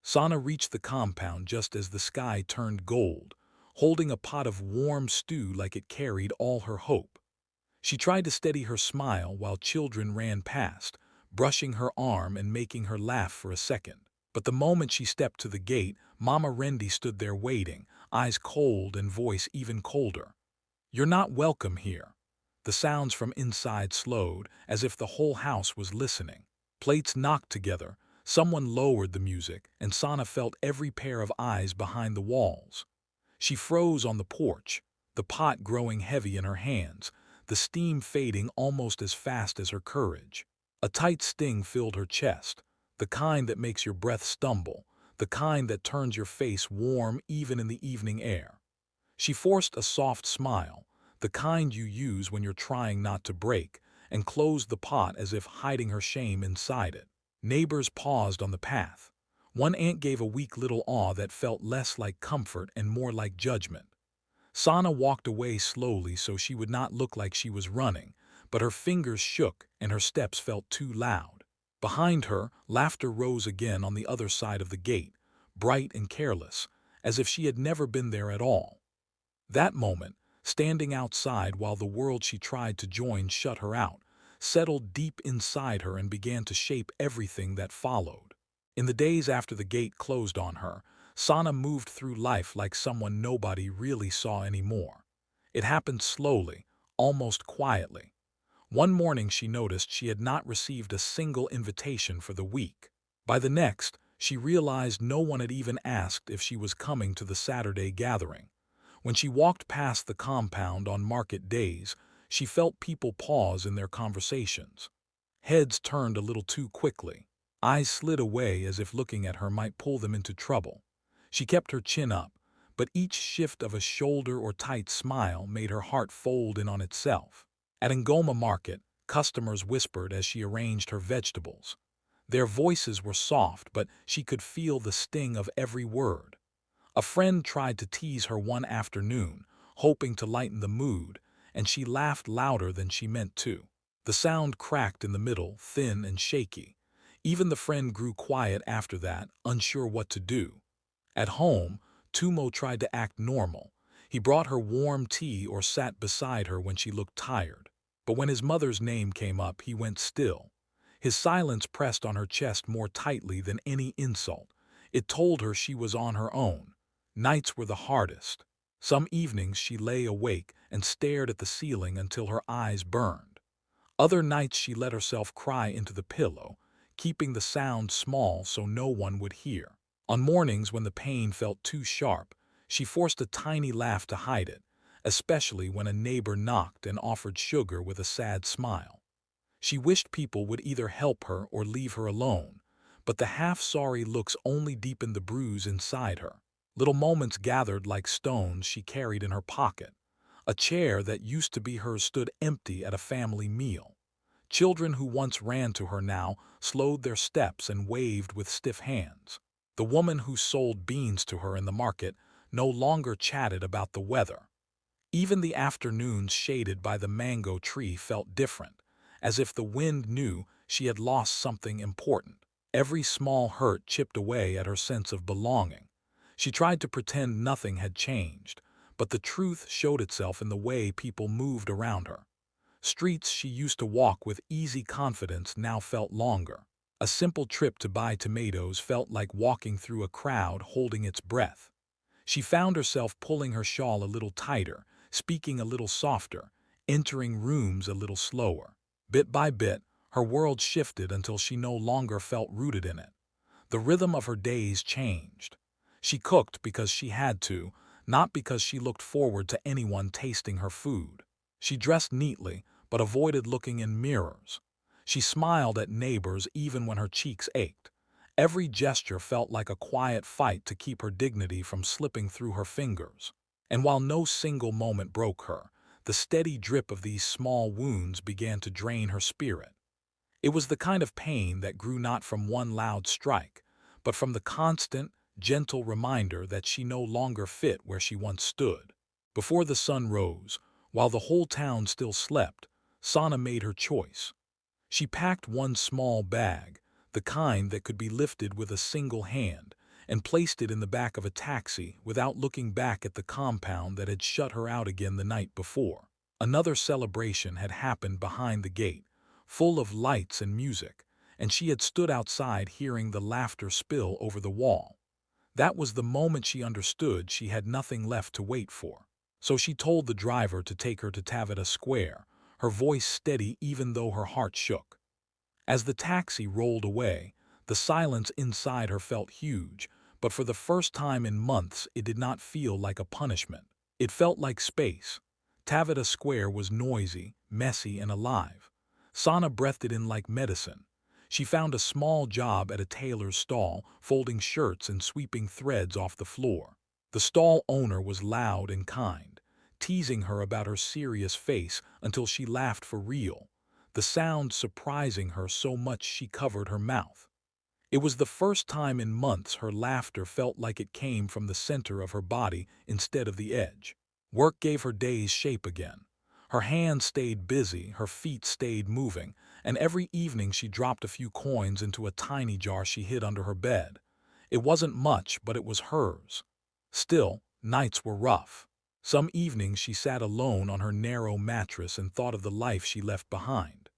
Sana reached the compound just as the sky turned gold, holding a pot of warm stew like it carried all her hope. She tried to steady her smile while children ran past, brushing her arm and making her laugh for a second. But the moment she stepped to the gate, Mama Rendi stood there waiting, eyes cold and voice even colder. "You're not welcome here." The sounds from inside slowed, as if the whole house was listening. Plates knocked together, someone lowered the music, and Sana felt every pair of eyes behind the walls. She froze on the porch, the pot growing heavy in her hands, the steam fading almost as fast as her courage. A tight sting filled her chest, the kind that makes your breath stumble, the kind that turns your face warm even in the evening air. She forced a soft smile, the kind you use when you're trying not to break, and closed the pot as if hiding her shame inside it. Neighbors paused on the path. One aunt gave a weak little awe that felt less like comfort and more like judgment. Sana walked away slowly so she would not look like she was running, but her fingers shook and her steps felt too loud. Behind her, laughter rose again on the other side of the gate, bright and careless, as if she had never been there at all. That moment, standing outside while the world she tried to join shut her out, settled deep inside her and began to shape everything that followed. In the days after the gate closed on her, Sana moved through life like someone nobody really saw anymore. It happened slowly, almost quietly. One morning she noticed she had not received a single invitation for the week. By the next, she realized no one had even asked if she was coming to the Saturday gathering. When she walked past the compound on market days, she felt people pause in their conversations. Heads turned a little too quickly. Eyes slid away as if looking at her might pull them into trouble. She kept her chin up, but each shift of a shoulder or tight smile made her heart fold in on itself. At Ngoma Market, customers whispered as she arranged her vegetables. Their voices were soft, but she could feel the sting of every word. A friend tried to tease her one afternoon, hoping to lighten the mood, and she laughed louder than she meant to. The sound cracked in the middle, thin and shaky. Even the friend grew quiet after that, unsure what to do. At home, Tumo tried to act normal. He brought her warm tea or sat beside her when she looked tired. But when his mother's name came up, he went still. His silence pressed on her chest more tightly than any insult. It told her she was on her own. Nights were the hardest. Some evenings she lay awake and stared at the ceiling until her eyes burned. Other nights she let herself cry into the pillow, keeping the sound small so no one would hear. On mornings when the pain felt too sharp, she forced a tiny laugh to hide it, especially when a neighbor knocked and offered sugar with a sad smile. She wished people would either help her or leave her alone, but the half-sorry looks only deepened the bruise inside her. Little moments gathered like stones she carried in her pocket. A chair that used to be hers stood empty at a family meal. Children who once ran to her now slowed their steps and waved with stiff hands. The woman who sold beans to her in the market no longer chatted about the weather. Even the afternoons shaded by the mango tree felt different, as if the wind knew she had lost something important. Every small hurt chipped away at her sense of belonging. She tried to pretend nothing had changed, but the truth showed itself in the way people moved around her. Streets she used to walk with easy confidence now felt longer. A simple trip to buy tomatoes felt like walking through a crowd holding its breath. She found herself pulling her shawl a little tighter, speaking a little softer, entering rooms a little slower. Bit by bit, her world shifted until she no longer felt rooted in it. The rhythm of her days changed. She cooked because she had to, not because she looked forward to anyone tasting her food. She dressed neatly, but avoided looking in mirrors. She smiled at neighbors even when her cheeks ached. Every gesture felt like a quiet fight to keep her dignity from slipping through her fingers. And while no single moment broke her, the steady drip of these small wounds began to drain her spirit. It was the kind of pain that grew not from one loud strike, but from the constant, gentle reminder that she no longer fit where she once stood. Before the sun rose, while the whole town still slept, Sana made her choice. She packed one small bag, the kind that could be lifted with a single hand, and placed it in the back of a taxi without looking back at the compound that had shut her out again the night before. Another celebration had happened behind the gate, full of lights and music, and she had stood outside hearing the laughter spill over the wall. That was the moment she understood she had nothing left to wait for. So she told the driver to take her to Taveta Square, her voice steady even though her heart shook. As the taxi rolled away, the silence inside her felt huge, but for the first time in months it did not feel like a punishment. It felt like space. Taveta Square was noisy, messy, and alive. Sana breathed it in like medicine. She found a small job at a tailor's stall, folding shirts and sweeping threads off the floor. The stall owner was loud and kind, teasing her about her serious face until she laughed for real, the sound surprising her so much she covered her mouth. It was the first time in months her laughter felt like it came from the center of her body instead of the edge. Work gave her days shape again. Her hands stayed busy, her feet stayed moving, and every evening she dropped a few coins into a tiny jar she hid under her bed. It wasn't much, but it was hers. Still, nights were rough. Some evenings she sat alone on her narrow mattress and thought of the life she left behind.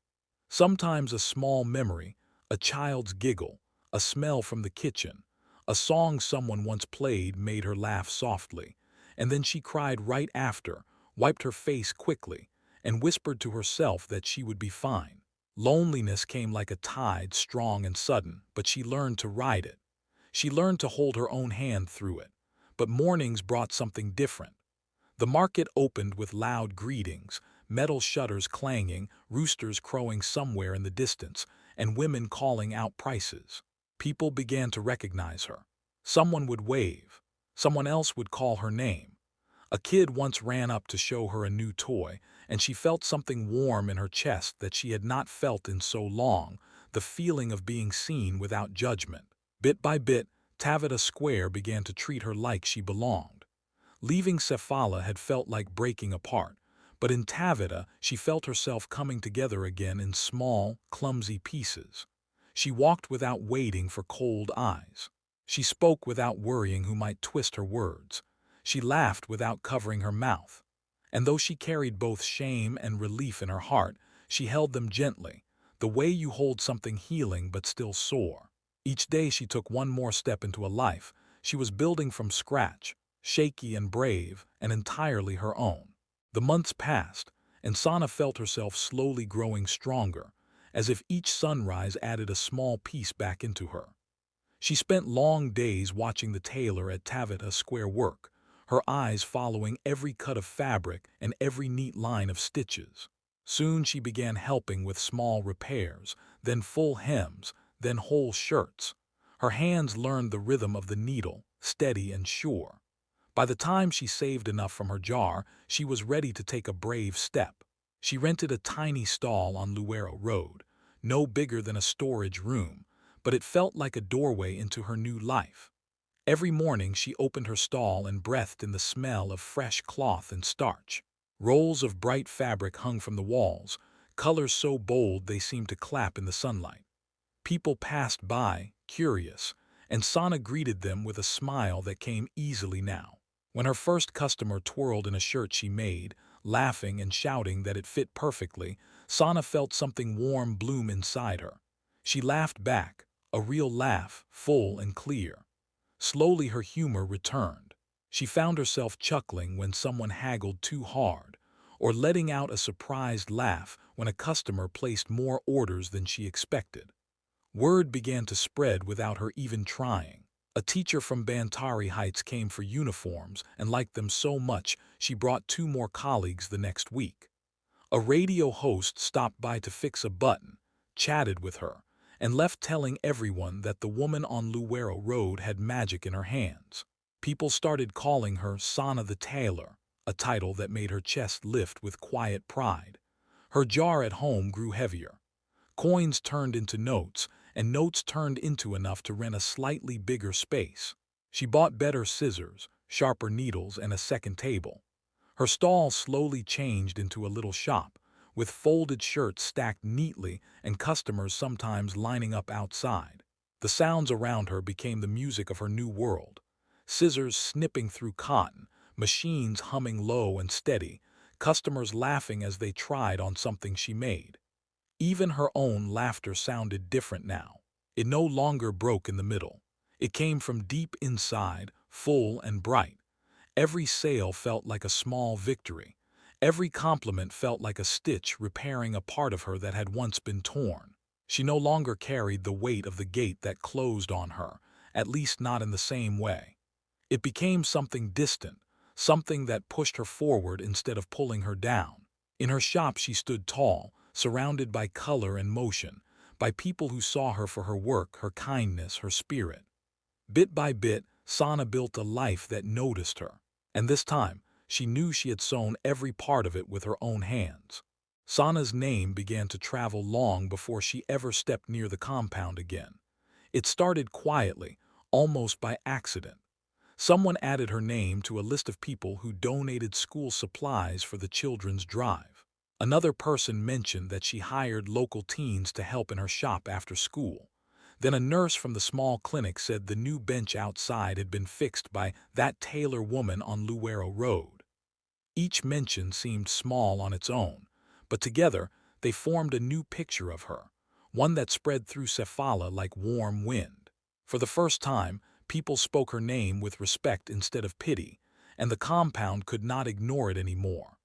Sometimes a small memory, a child's giggle, a smell from the kitchen, a song someone once played made her laugh softly, and then she cried right after, wiped her face quickly, and whispered to herself that she would be fine. Loneliness came like a tide, strong and sudden, but she learned to ride it. She learned to hold her own hand through it. But mornings brought something different. The market opened with loud greetings, metal shutters clanging, roosters crowing somewhere in the distance, and women calling out prices. People began to recognize her. Someone would wave. Someone else would call her name. A kid once ran up to show her a new toy, and she felt something warm in her chest that she had not felt in so long, the feeling of being seen without judgment. Bit by bit, Taveta Square began to treat her like she belonged. Leaving Cephala had felt like breaking apart, but in Taveta she felt herself coming together again in small, clumsy pieces. She walked without waiting for cold eyes. She spoke without worrying who might twist her words. She laughed without covering her mouth. And though she carried both shame and relief in her heart, she held them gently, the way you hold something healing but still sore. Each day she took one more step into a life she was building from scratch, shaky and brave, and entirely her own. The months passed, and Sana felt herself slowly growing stronger, as if each sunrise added a small piece back into her. She spent long days watching the tailor at Taveta Square work, her eyes following every cut of fabric and every neat line of stitches. Soon she began helping with small repairs, then full hems, then whole shirts. Her hands learned the rhythm of the needle, steady and sure. By the time she saved enough from her jar, she was ready to take a brave step. She rented a tiny stall on Luero Road, no bigger than a storage room, but it felt like a doorway into her new life. Every morning she opened her stall and breathed in the smell of fresh cloth and starch. Rolls of bright fabric hung from the walls, colors so bold they seemed to clap in the sunlight. People passed by, curious, and Sana greeted them with a smile that came easily now. When her first customer twirled in a shirt she made, laughing and shouting that it fit perfectly, Sana felt something warm bloom inside her. She laughed back, a real laugh, full and clear. Slowly her humor returned. She found herself chuckling when someone haggled too hard, or letting out a surprised laugh when a customer placed more orders than she expected. Word began to spread without her even trying. A teacher from Bantari Heights came for uniforms and liked them so much she brought 2 more colleagues the next week. A radio host stopped by to fix a button, chatted with her, and left telling everyone that the woman on Luero Road had magic in her hands. People started calling her Sana the Tailor, a title that made her chest lift with quiet pride. Her jar at home grew heavier. Coins turned into notes, and notes turned into enough to rent a slightly bigger space. She bought better scissors, sharper needles, and a second table. Her stall slowly changed into a little shop, with folded shirts stacked neatly and customers sometimes lining up outside. The sounds around her became the music of her new world. Scissors snipping through cotton, machines humming low and steady, customers laughing as they tried on something she made. Even her own laughter sounded different now. It no longer broke in the middle. It came from deep inside, full and bright. Every sale felt like a small victory. Every compliment felt like a stitch repairing a part of her that had once been torn. She no longer carried the weight of the gate that closed on her, at least not in the same way. It became something distant, something that pushed her forward instead of pulling her down. In her shop she stood tall, surrounded by color and motion, by people who saw her for her work, her kindness, her spirit. Bit by bit, Sana built a life that noticed her. And this time, she knew she had sewn every part of it with her own hands. Sana's name began to travel long before she ever stepped near the compound again. It started quietly, almost by accident. Someone added her name to a list of people who donated school supplies for the children's drive. Another person mentioned that she hired local teens to help in her shop after school. Then a nurse from the small clinic said the new bench outside had been fixed by that tailor woman on Luero Road. Each mention seemed small on its own, but together they formed a new picture of her, one that spread through Cefala like warm wind. For the first time, people spoke her name with respect instead of pity, and the compound could not ignore it anymore.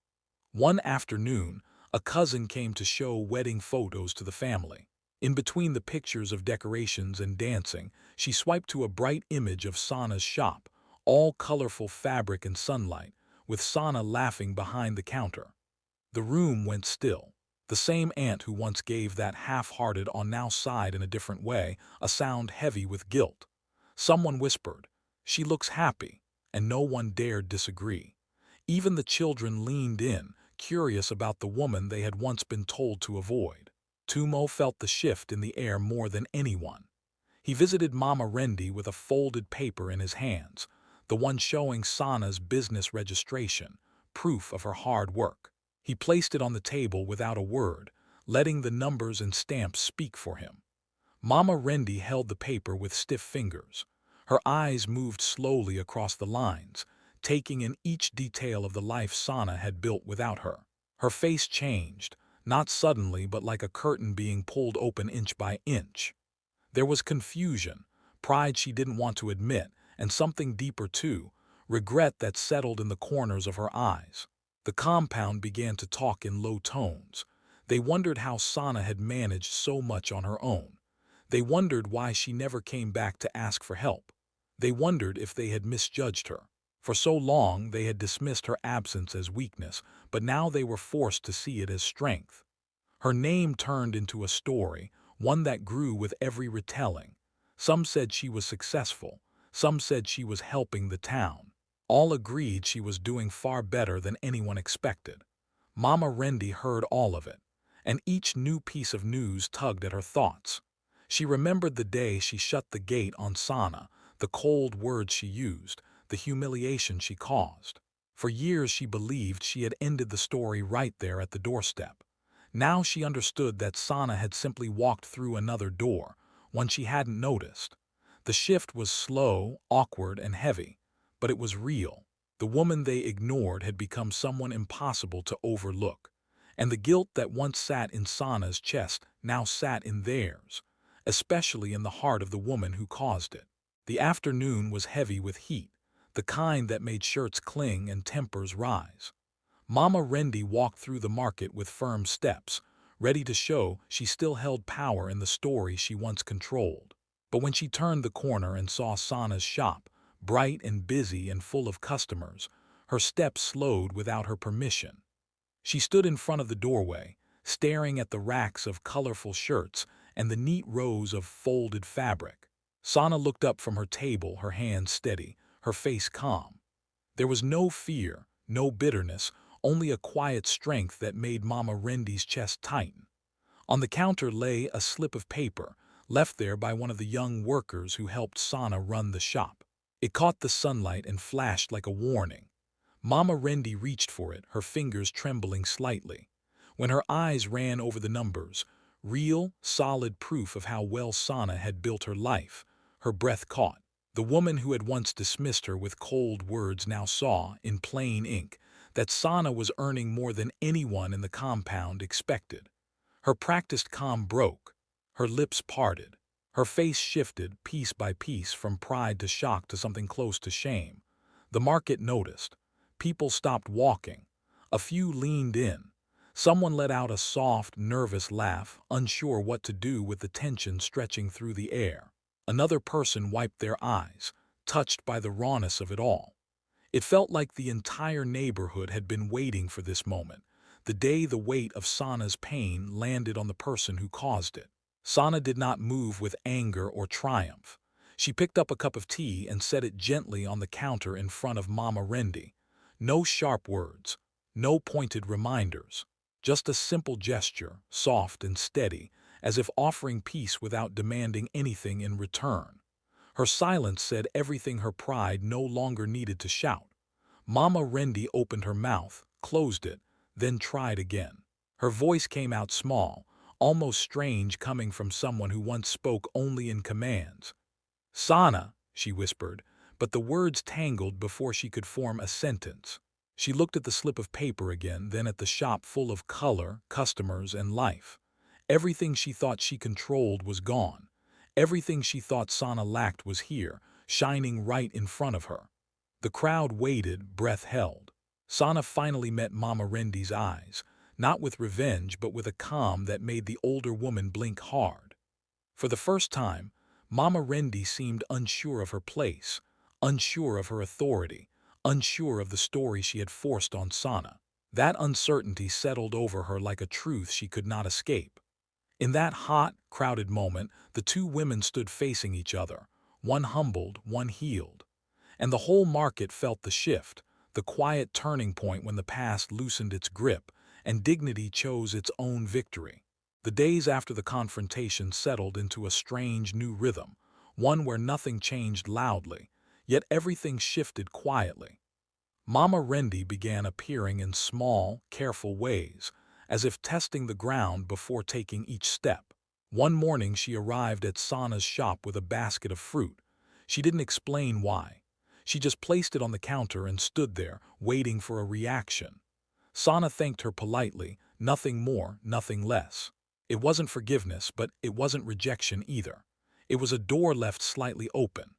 One afternoon, a cousin came to show wedding photos to the family. In between the pictures of decorations and dancing, she swiped to a bright image of Sana's shop, all colorful fabric and sunlight, with Sana laughing behind the counter. The room went still. The same aunt who once gave that half-hearted on now sighed in a different way, a sound heavy with guilt. Someone whispered, "She looks happy," and no one dared disagree. Even the children leaned in, curious about the woman they had once been told to avoid. Tumo felt the shift in the air more than anyone. He visited Mama Rendi with a folded paper in his hands, the one showing Sana's business registration, proof of her hard work. He placed it on the table without a word, letting the numbers and stamps speak for him. Mama Rendi held the paper with stiff fingers. Her eyes moved slowly across the lines, taking in each detail of the life Sana had built without her. Her face changed, not suddenly but like a curtain being pulled open inch by inch. There was confusion, pride she didn't want to admit, and something deeper too, regret that settled in the corners of her eyes. The compound began to talk in low tones. They wondered how Sana had managed so much on her own. They wondered why she never came back to ask for help. They wondered if they had misjudged her. For so long they had dismissed her absence as weakness, but now they were forced to see it as strength. Her name turned into a story, one that grew with every retelling. Some said she was successful, some said she was helping the town. All agreed she was doing far better than anyone expected. Mama Rendi heard all of it, and each new piece of news tugged at her thoughts. She remembered the day she shut the gate on Sana, the cold words she used, the humiliation she caused. For years she believed she had ended the story right there at the doorstep. Now she understood that Sana had simply walked through another door, one she hadn't noticed. The shift was slow, awkward, and heavy, but it was real. The woman they ignored had become someone impossible to overlook, and the guilt that once sat in Sana's chest now sat in theirs, especially in the heart of the woman who caused it. The afternoon was heavy with heat, the kind that made shirts cling and tempers rise. Mama Rendi walked through the market with firm steps, ready to show she still held power in the story she once controlled. But when she turned the corner and saw Sana's shop, bright and busy and full of customers, her steps slowed without her permission. She stood in front of the doorway, staring at the racks of colorful shirts and the neat rows of folded fabric. Sana looked up from her table, her hands steady, her face calm. There was no fear, no bitterness, only a quiet strength that made Mama Rendi's chest tighten. On the counter lay a slip of paper, left there by one of the young workers who helped Sana run the shop. It caught the sunlight and flashed like a warning. Mama Rendi reached for it, her fingers trembling slightly. When her eyes ran over the numbers, Real, solid proof of how well Sana had built her life. Her breath caught. The woman who had once dismissed her with cold words now saw, in plain ink, that Sana was earning more than anyone in the compound expected. Her practiced calm broke. Her lips parted. Her face shifted, piece by piece, from pride to shock to something close to shame. The market noticed. People stopped walking. A few leaned in. Someone let out a soft, nervous laugh, unsure what to do with the tension stretching through the air. Another person wiped their eyes, touched by the rawness of it all. It felt like the entire neighborhood had been waiting for this moment, the day the weight of Sana's pain landed on the person who caused it. Sana did not move with anger or triumph. She picked up a cup of tea and set it gently on the counter in front of Mama Rendi. No sharp words, no pointed reminders, just a simple gesture, soft and steady, as if offering peace without demanding anything in return. Her silence said everything her pride no longer needed to shout. Mama Rendi opened her mouth, closed it, then tried again. Her voice came out small, almost strange coming from someone who once spoke only in commands. "Sana," she whispered, but the words tangled before she could form a sentence. She looked at the slip of paper again, then at the shop full of color, customers, and life. Everything she thought she controlled was gone. Everything she thought Sana lacked was here, shining right in front of her. The crowd waited, breath held. Sana finally met Mama Rendi's eyes, not with revenge but with a calm that made the older woman blink hard. For the first time, Mama Rendi seemed unsure of her place, unsure of her authority, unsure of the story she had forced on Sana. That uncertainty settled over her like a truth she could not escape. In that hot, crowded moment, the two women stood facing each other, one humbled, one healed. And the whole market felt the shift, the quiet turning point when the past loosened its grip and dignity chose its own victory. The days after the confrontation settled into a strange new rhythm, one where nothing changed loudly, yet everything shifted quietly. Mama Rendi began appearing in small, careful ways, as if testing the ground before taking each step. One morning she arrived at Sana's shop with a basket of fruit. She didn't explain why. She just placed it on the counter and stood there, waiting for a reaction. Sana thanked her politely, nothing more, nothing less. It wasn't forgiveness, but it wasn't rejection either. It was a door left slightly open.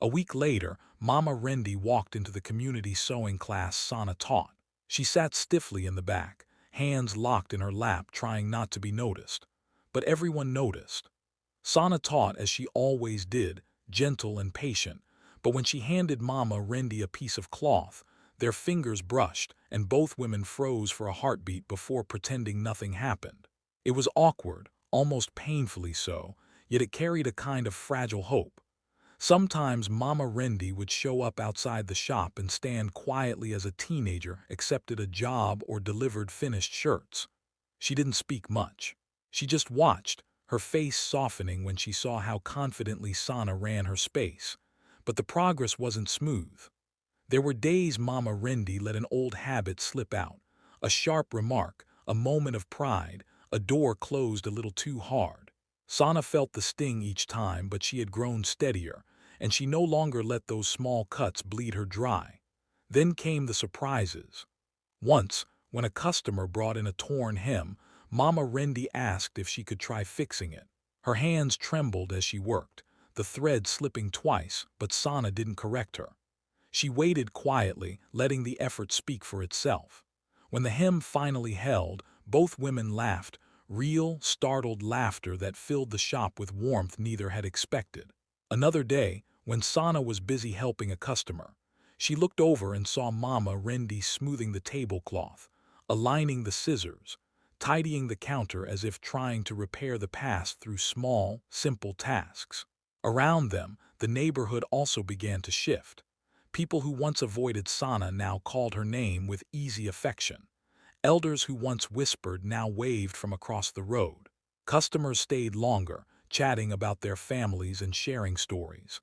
A week later, Mama Rendi walked into the community sewing class Sana taught. She sat stiffly in the back, hands locked in her lap, trying not to be noticed. But everyone noticed. Sana taught as she always did, gentle and patient, but when she handed Mama Rendi a piece of cloth, their fingers brushed, and both women froze for a heartbeat before pretending nothing happened. It was awkward, almost painfully so, yet it carried a kind of fragile hope. Sometimes Mama Rendi would show up outside the shop and stand quietly as a teenager accepted a job or delivered finished shirts. She didn't speak much. She just watched, her face softening when she saw how confidently Sana ran her space. But the progress wasn't smooth. There were days Mama Rendi let an old habit slip out, a sharp remark, a moment of pride, a door closed a little too hard. Sana felt the sting each time, but she had grown steadier, and she no longer let those small cuts bleed her dry. Then came the surprises. Once, when a customer brought in a torn hem, Mama Rendi asked if she could try fixing it. Her hands trembled as she worked, the thread slipping twice, but Sana didn't correct her. She waited quietly, letting the effort speak for itself. When the hem finally held, both women laughed, real, startled laughter that filled the shop with warmth neither had expected. Another day, when Sana was busy helping a customer, she looked over and saw Mama Rendi smoothing the tablecloth, aligning the scissors, tidying the counter as if trying to repair the past through small, simple tasks. Around them, the neighborhood also began to shift. People who once avoided Sana now called her name with easy affection. Elders who once whispered now waved from across the road. Customers stayed longer, chatting about their families and sharing stories.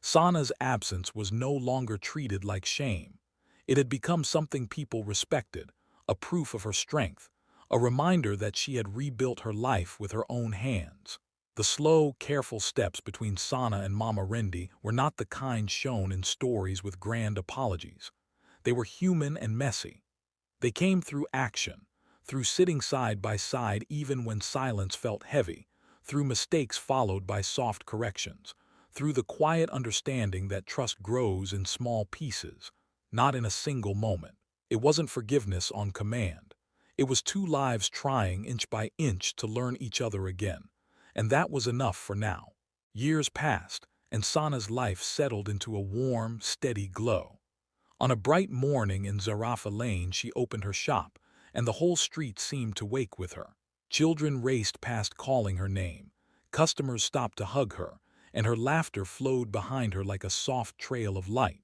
Sana's absence was no longer treated like shame. It had become something people respected, a proof of her strength, a reminder that she had rebuilt her life with her own hands. The slow, careful steps between Sana and Mama Rendi were not the kind shown in stories with grand apologies. They were human and messy. They came through action, through sitting side by side even when silence felt heavy, through mistakes followed by soft corrections, through the quiet understanding that trust grows in small pieces, not in a single moment. It wasn't forgiveness on command. It was two lives trying inch by inch to learn each other again. And that was enough for now. Years passed, and Sana's life settled into a warm, steady glow. On a bright morning in Zarafa Lane, she opened her shop, and the whole street seemed to wake with her. Children raced past calling her name. Customers stopped to hug her, and her laughter flowed behind her like a soft trail of light.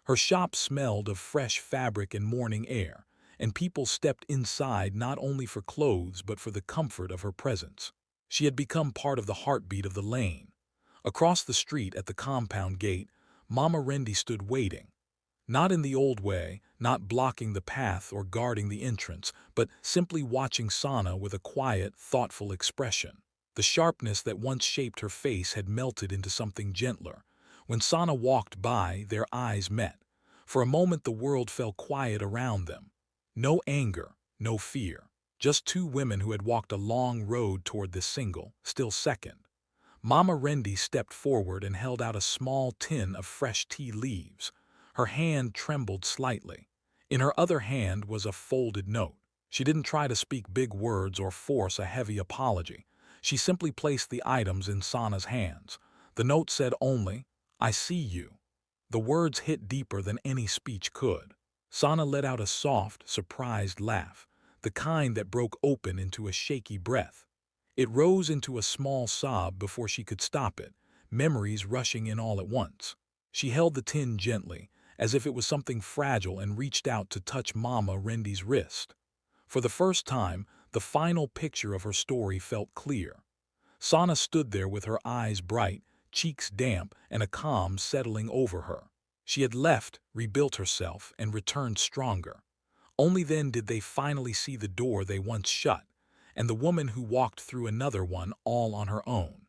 Her shop smelled of fresh fabric and morning air, and people stepped inside not only for clothes but for the comfort of her presence. She had become part of the heartbeat of the lane. Across the street at the compound gate, Mama Rendi stood waiting. Not in the old way, not blocking the path or guarding the entrance, but simply watching Sana with a quiet, thoughtful expression. The sharpness that once shaped her face had melted into something gentler. When Sana walked by, their eyes met. For a moment the world fell quiet around them. No anger, no fear. Just two women who had walked a long road toward this single, still second. Mama Rendi stepped forward and held out a small tin of fresh tea leaves. Her hand trembled slightly. In her other hand was a folded note. She didn't try to speak big words or force a heavy apology. She simply placed the items in Sana's hands. The note said only, "I see you." The words hit deeper than any speech could. Sana let out a soft, surprised laugh, the kind that broke open into a shaky breath. It rose into a small sob before she could stop it, memories rushing in all at once. She held the tin gently, as if it was something fragile, and reached out to touch Mama Rendi's wrist. For the first time, the final picture of her story felt clear. Sana stood there with her eyes bright, cheeks damp, and a calm settling over her. She had left, rebuilt herself, and returned stronger. Only then did they finally see the door they once shut, and the woman who walked through another one all on her own.